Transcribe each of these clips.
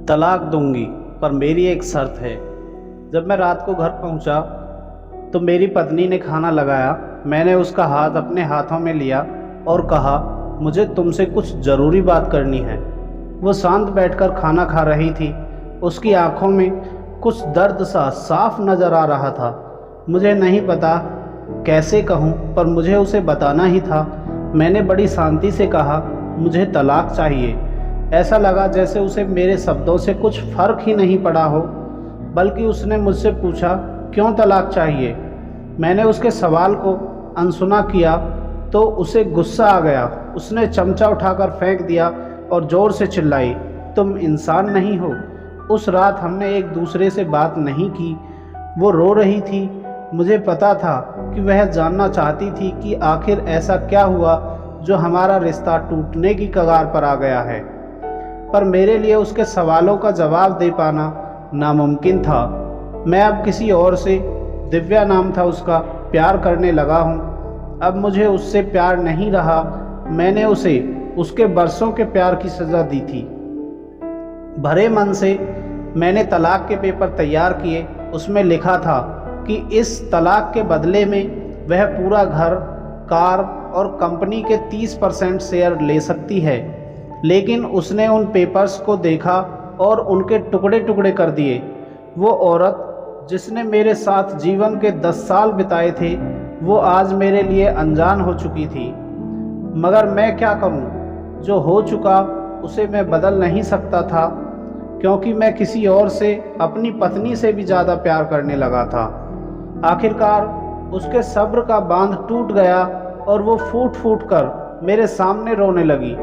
तलाक दूंगी, पर मेरी एक शर्त है। जब मैं रात को घर पहुंचा तो मेरी पत्नी ने खाना लगाया। मैंने उसका हाथ अपने हाथों में लिया और कहा, मुझे तुमसे कुछ ज़रूरी बात करनी है। वो शांत बैठकर खाना खा रही थी। उसकी आंखों में कुछ दर्द सा साफ नज़र आ रहा था। मुझे नहीं पता कैसे कहूँ, पर मुझे उसे बताना ही था। मैंने बड़ी शांति से कहा, मुझे तलाक चाहिए। ऐसा लगा जैसे उसे मेरे शब्दों से कुछ फ़र्क ही नहीं पड़ा हो, बल्कि उसने मुझसे पूछा, क्यों तलाक चाहिए। मैंने उसके सवाल को अनसुना किया तो उसे गुस्सा आ गया। उसने चमचा उठाकर फेंक दिया और ज़ोर से चिल्लाई, तुम इंसान नहीं हो। उस रात हमने एक दूसरे से बात नहीं की। वो रो रही थी। मुझे पता था कि वह जानना चाहती थी कि आखिर ऐसा क्या हुआ जो हमारा रिश्ता टूटने की कगार पर आ गया है। पर मेरे लिए उसके सवालों का जवाब दे पाना नामुमकिन था। मैं अब किसी और से, दिव्या नाम था उसका, प्यार करने लगा हूँ। अब मुझे उससे प्यार नहीं रहा। मैंने उसे उसके बरसों के प्यार की सज़ा दी थी। भरे मन से मैंने तलाक के पेपर तैयार किए। उसमें लिखा था कि इस तलाक के बदले में वह पूरा घर, कार और कंपनी के 30% शेयर ले सकती है। लेकिन उसने उन पेपर्स को देखा और उनके टुकड़े टुकड़े कर दिए। वो औरत जिसने मेरे साथ जीवन के 10 साल बिताए थे, वो आज मेरे लिए अनजान हो चुकी थी। मगर मैं क्या करूं? जो हो चुका उसे मैं बदल नहीं सकता था, क्योंकि मैं किसी और से, अपनी पत्नी से भी ज़्यादा प्यार करने लगा था। आखिरकार उसके सब्र का बांध टूट गया और वो फूट फूट कर मेरे सामने रोने लगी।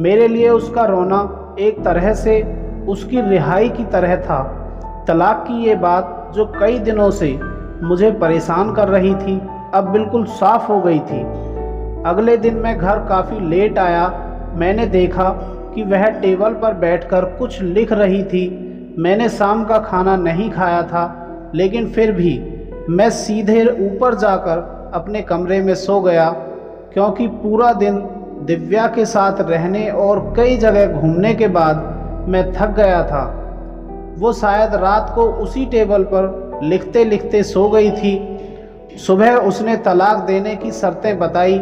मेरे लिए उसका रोना एक तरह से उसकी रिहाई की तरह था। तलाक की ये बात जो कई दिनों से मुझे परेशान कर रही थी, अब बिल्कुल साफ हो गई थी। अगले दिन मैं घर काफ़ी लेट आया। मैंने देखा कि वह टेबल पर बैठकर कुछ लिख रही थी। मैंने शाम का खाना नहीं खाया था, लेकिन फिर भी मैं सीधे ऊपर जाकर अपने कमरे में सो गया, क्योंकि पूरा दिन दिव्या के साथ रहने और कई जगह घूमने के बाद मैं थक गया था। वो शायद रात को उसी टेबल पर लिखते लिखते सो गई थी। सुबह उसने तलाक देने की शर्तें बताई।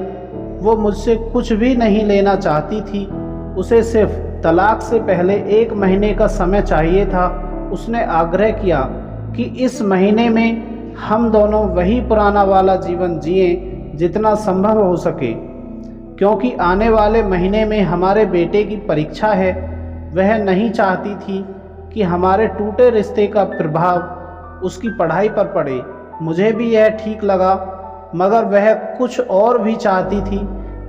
वो मुझसे कुछ भी नहीं लेना चाहती थी। उसे सिर्फ तलाक से पहले 1 महीने का समय चाहिए था। उसने आग्रह किया कि इस महीने में हम दोनों वही पुराना वाला जीवन जिएं जितना संभव हो सके, क्योंकि आने वाले महीने में हमारे बेटे की परीक्षा है। वह नहीं चाहती थी कि हमारे टूटे रिश्ते का प्रभाव उसकी पढ़ाई पर पड़े। मुझे भी यह ठीक लगा, मगर वह कुछ और भी चाहती थी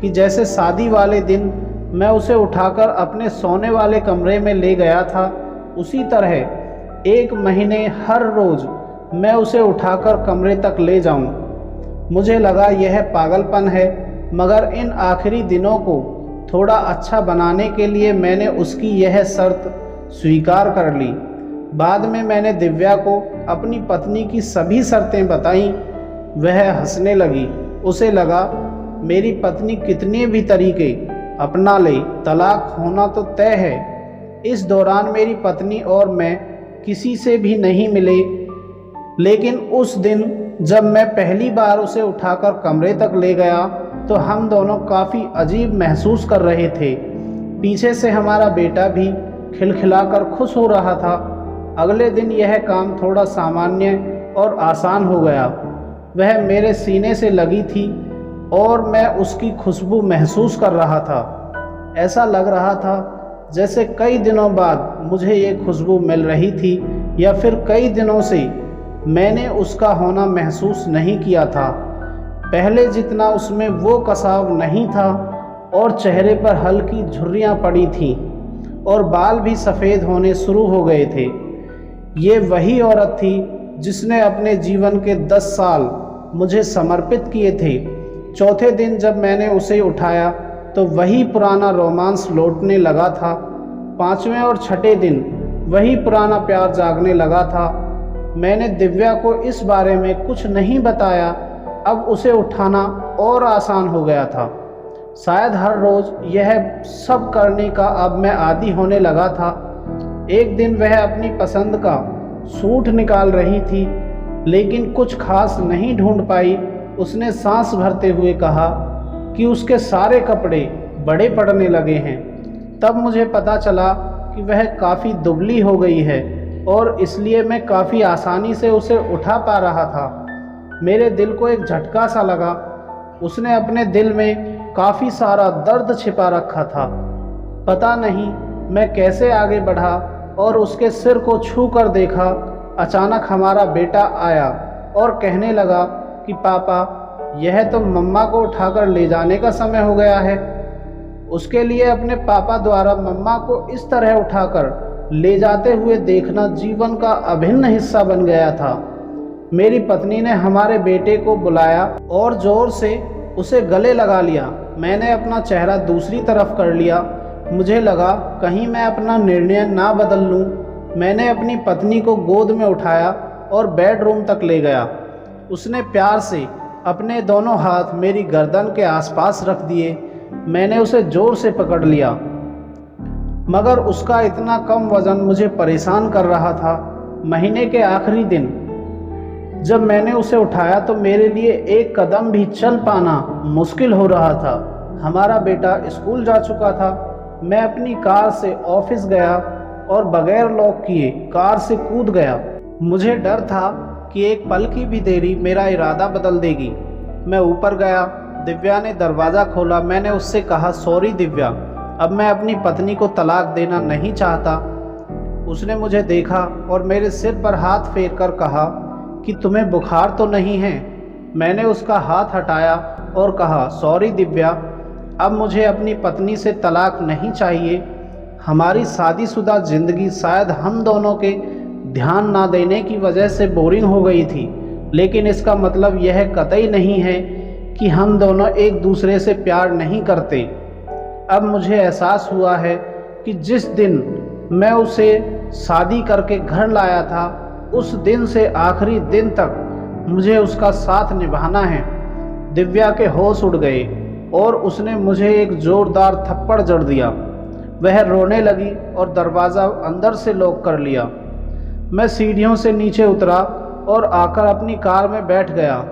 कि जैसे शादी वाले दिन मैं उसे उठाकर अपने सोने वाले कमरे में ले गया था, उसी तरह 1 महीने हर रोज़ मैं उसे उठाकर कमरे तक ले जाऊं। मुझे लगा यह पागलपन है, मगर इन आखिरी दिनों को थोड़ा अच्छा बनाने के लिए मैंने उसकी यह शर्त स्वीकार कर ली। बाद में मैंने दिव्या को अपनी पत्नी की सभी शर्तें बताईं। वह हंसने लगी। उसे लगा मेरी पत्नी कितने भी तरीके अपना ले, तलाक होना तो तय है। इस दौरान मेरी पत्नी और मैं किसी से भी नहीं मिले, लेकिन उस दिन जब मैं पहली बार उसे उठाकर कमरे तक ले गया तो हम दोनों काफ़ी अजीब महसूस कर रहे थे। पीछे से हमारा बेटा भी खिलखिलाकर खुश हो रहा था। अगले दिन यह काम थोड़ा सामान्य और आसान हो गया। वह मेरे सीने से लगी थी और मैं उसकी खुशबू महसूस कर रहा था। ऐसा लग रहा था जैसे कई दिनों बाद मुझे ये खुशबू मिल रही थी, या फिर कई दिनों से मैंने उसका होना महसूस नहीं किया था। पहले जितना उसमें वो कसाव नहीं था, और चेहरे पर हल्की झुर्रियाँ पड़ी थीं और बाल भी सफ़ेद होने शुरू हो गए थे। ये वही औरत थी जिसने अपने जीवन के 10 साल मुझे समर्पित किए थे। चौथे दिन जब मैंने उसे उठाया तो वही पुराना रोमांस लौटने लगा था। 5वें और 6ठे दिन वही पुराना प्यार जागने लगा था। मैंने दिव्या को इस बारे में कुछ नहीं बताया। अब उसे उठाना और आसान हो गया था। शायद हर रोज़ यह सब करने का अब मैं आदी होने लगा था। एक दिन वह अपनी पसंद का सूट निकाल रही थी, लेकिन कुछ खास नहीं ढूंढ पाई। उसने सांस भरते हुए कहा कि उसके सारे कपड़े बड़े पड़ने लगे हैं। तब मुझे पता चला कि वह काफ़ी दुबली हो गई है और इसलिए मैं काफ़ी आसानी से उसे उठा पा रहा था। मेरे दिल को एक झटका सा लगा। उसने अपने दिल में काफ़ी सारा दर्द छिपा रखा था। पता नहीं मैं कैसे आगे बढ़ा और उसके सिर को छू कर देखा। अचानक हमारा बेटा आया और कहने लगा कि पापा, यह तो मम्मा को उठाकर ले जाने का समय हो गया है। उसके लिए अपने पापा द्वारा मम्मा को इस तरह उठाकर ले जाते हुए देखना जीवन का अभिन्न हिस्सा बन गया था। मेरी पत्नी ने हमारे बेटे को बुलाया और ज़ोर से उसे गले लगा लिया। मैंने अपना चेहरा दूसरी तरफ कर लिया। मुझे लगा कहीं मैं अपना निर्णय ना बदल लूं। मैंने अपनी पत्नी को गोद में उठाया और बेडरूम तक ले गया। उसने प्यार से अपने दोनों हाथ मेरी गर्दन के आसपास रख दिए। मैंने उसे ज़ोर से पकड़ लिया, मगर उसका इतना कम वज़न मुझे परेशान कर रहा था। महीने के आखिरी दिन जब मैंने उसे उठाया तो मेरे लिए एक कदम भी चल पाना मुश्किल हो रहा था। हमारा बेटा स्कूल जा चुका था। मैं अपनी कार से ऑफिस गया और बगैर लॉक किए कार से कूद गया। मुझे डर था कि एक पल की भी देरी मेरा इरादा बदल देगी। मैं ऊपर गया। दिव्या ने दरवाज़ा खोला। मैंने उससे कहा, सॉरी दिव्या, अब मैं अपनी पत्नी को तलाक देना नहीं चाहता। उसने मुझे देखा और मेरे सिर पर हाथ फेर कर कहा कि तुम्हें बुखार तो नहीं है। मैंने उसका हाथ हटाया और कहा, सॉरी दिव्या, अब मुझे अपनी पत्नी से तलाक नहीं चाहिए। हमारी शादीशुदा ज़िंदगी शायद हम दोनों के ध्यान ना देने की वजह से बोरिंग हो गई थी, लेकिन इसका मतलब यह कतई नहीं है कि हम दोनों एक दूसरे से प्यार नहीं करते। अब मुझे एहसास हुआ है कि जिस दिन मैं उसे शादी करके घर लाया था, उस दिन से आखिरी दिन तक मुझे उसका साथ निभाना है। दिव्या के होश उड़ गए और उसने मुझे एक ज़ोरदार थप्पड़ जड़ दिया। वह रोने लगी और दरवाज़ा अंदर से लॉक कर लिया। मैं सीढ़ियों से नीचे उतरा और आकर अपनी कार में बैठ गया।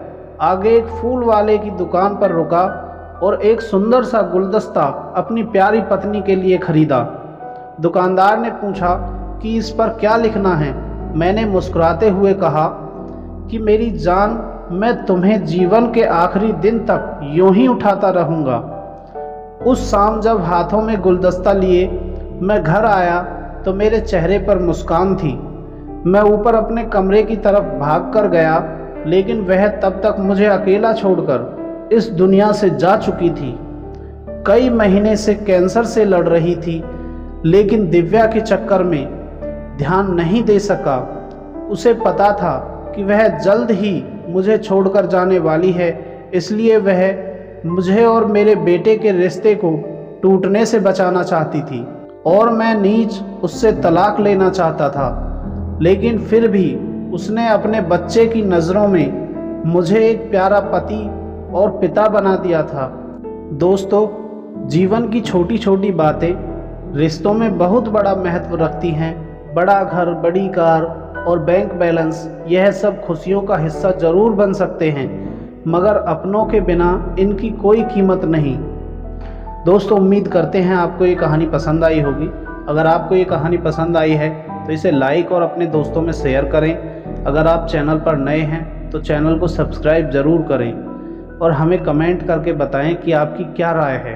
आगे एक फूल वाले की दुकान पर रुका और एक सुंदर सा गुलदस्ता अपनी प्यारी पत्नी के लिए खरीदा। दुकानदार ने पूछा कि इस पर क्या लिखना है। मैंने मुस्कुराते हुए कहा कि मेरी जान, मैं तुम्हें जीवन के आखिरी दिन तक यूं ही उठाता रहूँगा। उस शाम जब हाथों में गुलदस्ता लिए मैं घर आया तो मेरे चेहरे पर मुस्कान थी। मैं ऊपर अपने कमरे की तरफ भाग कर गया, लेकिन वह तब तक मुझे अकेला छोड़कर इस दुनिया से जा चुकी थी। कई महीने से कैंसर से लड़ रही थी, लेकिन दिव्या के चक्कर में ध्यान नहीं दे सका। उसे पता था कि वह जल्द ही मुझे छोड़कर जाने वाली है, इसलिए वह मुझे और मेरे बेटे के रिश्ते को टूटने से बचाना चाहती थी और मैं नीच उससे तलाक लेना चाहता था। लेकिन फिर भी उसने अपने बच्चे की नज़रों में मुझे एक प्यारा पति और पिता बना दिया था। दोस्तों, जीवन की छोटी छोटी बातें रिश्तों में बहुत बड़ा महत्व रखती हैं। बड़ा घर, बड़ी कार और बैंक बैलेंस, यह सब खुशियों का हिस्सा ज़रूर बन सकते हैं, मगर अपनों के बिना इनकी कोई कीमत नहीं। दोस्तों, उम्मीद करते हैं आपको ये कहानी पसंद आई होगी। अगर आपको ये कहानी पसंद आई है तो इसे लाइक और अपने दोस्तों में शेयर करें। अगर आप चैनल पर नए हैं तो चैनल को सब्सक्राइब ज़रूर करें और हमें कमेंट करके बताएं कि आपकी क्या राय है।